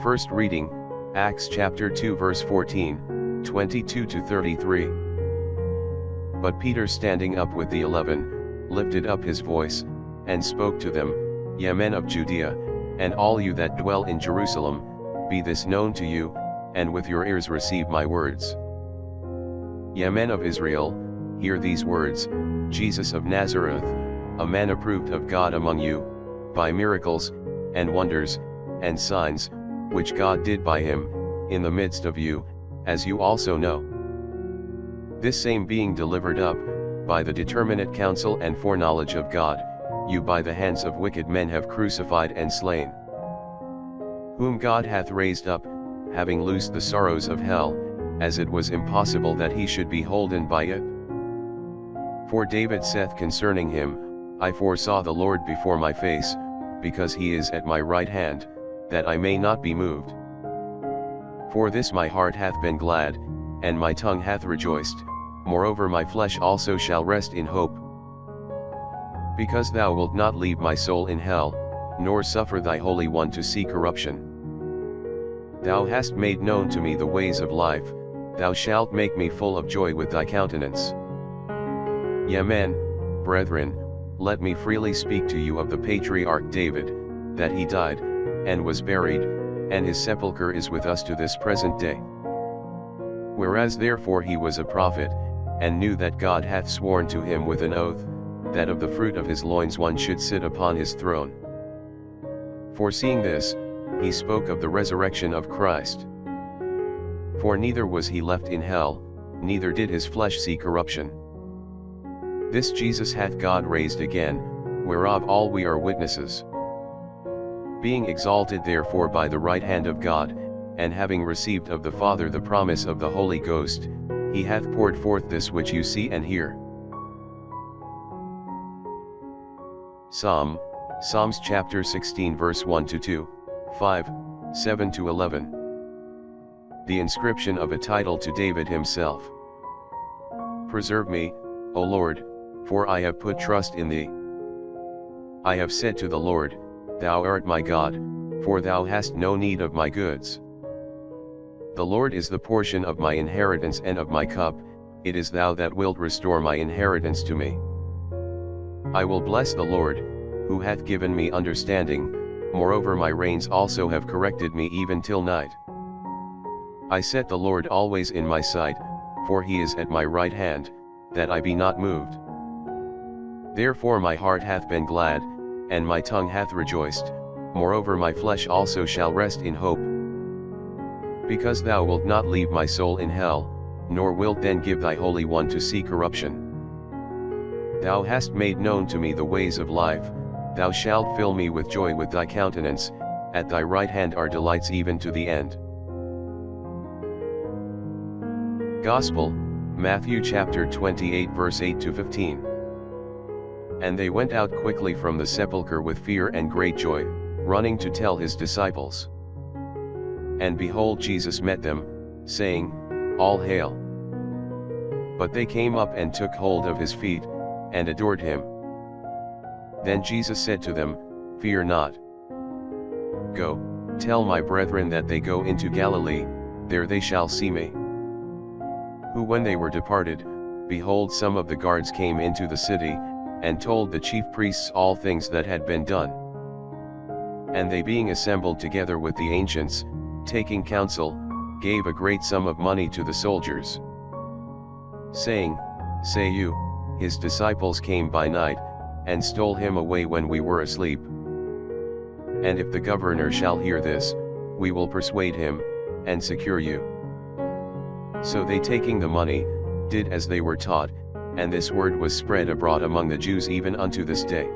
First reading, Acts chapter 2 verse 14, 22 to 33. But Peter, standing up with the 11, lifted up his voice, and spoke to them, Ye men of Judea, and all you that dwell in Jerusalem, be this known to you, and with your ears receive my words. Ye men of Israel, hear these words, Jesus of Nazareth, a man approved of God among you, by miracles, and wonders, and signs, which God did by him, in the midst of you, as you also know. This same being delivered up, by the determinate counsel and foreknowledge of God, you by the hands of wicked men have crucified and slain. Whom God hath raised up, having loosed the sorrows of hell, as it was impossible that he should be holden by it. For David saith concerning him, I foresaw the Lord before my face, because he is at my right hand, that I may not be moved. For this my heart hath been glad, and my tongue hath rejoiced, moreover my flesh also shall rest in hope. Because thou wilt not leave my soul in hell, nor suffer thy Holy One to see corruption. Thou hast made known to me the ways of life, thou shalt make me full of joy with thy countenance. Yea men, brethren, let me freely speak to you of the patriarch David, that he died, and was buried, and his sepulchre is with us to this present day. Whereas therefore he was a prophet, and knew that God hath sworn to him with an oath, that of the fruit of his loins one should sit upon his throne. Foreseeing this, he spoke of the resurrection of Christ. For neither was he left in hell, neither did his flesh see corruption. This Jesus hath God raised again, whereof all we are witnesses. Being exalted therefore by the right hand of God, and having received of the Father the promise of the Holy Ghost, he hath poured forth this which you see and hear. Psalms chapter 16 verse 1 to 2, 5, 7 to 11. The inscription of a title to David himself. Preserve me, O Lord, for I have put trust in thee. I have said to the Lord, Thou art my God, for thou hast no need of my goods. The Lord is the portion of my inheritance and of my cup, it is thou that wilt restore my inheritance to me. I will bless the Lord, who hath given me understanding, moreover my reins also have corrected me even till night. I set the Lord always in my sight, for he is at my right hand, that I be not moved. Therefore my heart hath been glad, and my tongue hath rejoiced, moreover my flesh also shall rest in hope. Because thou wilt not leave my soul in hell, nor wilt then give thy Holy One to see corruption. Thou hast made known to me the ways of life, thou shalt fill me with joy with thy countenance, at thy right hand are delights even to the end. Gospel, Matthew chapter 28 verse 8 to 15. And they went out quickly from the sepulchre with fear and great joy, running to tell his disciples. And behold, Jesus met them, saying, All hail. But they came up and took hold of his feet, and adored him. Then Jesus said to them, Fear not. Go, tell my brethren that they go into Galilee, there they shall see me. Who when they were departed, behold, some of the guards came into the city, and told the chief priests all things that had been done. And they being assembled together with the ancients, taking counsel, gave a great sum of money to the soldiers, saying, Say you, his disciples came by night, and stole him away when we were asleep. And if the governor shall hear this, we will persuade him, and secure you. So they, taking the money, did as they were taught, and this word was spread abroad among the Jews even unto this day.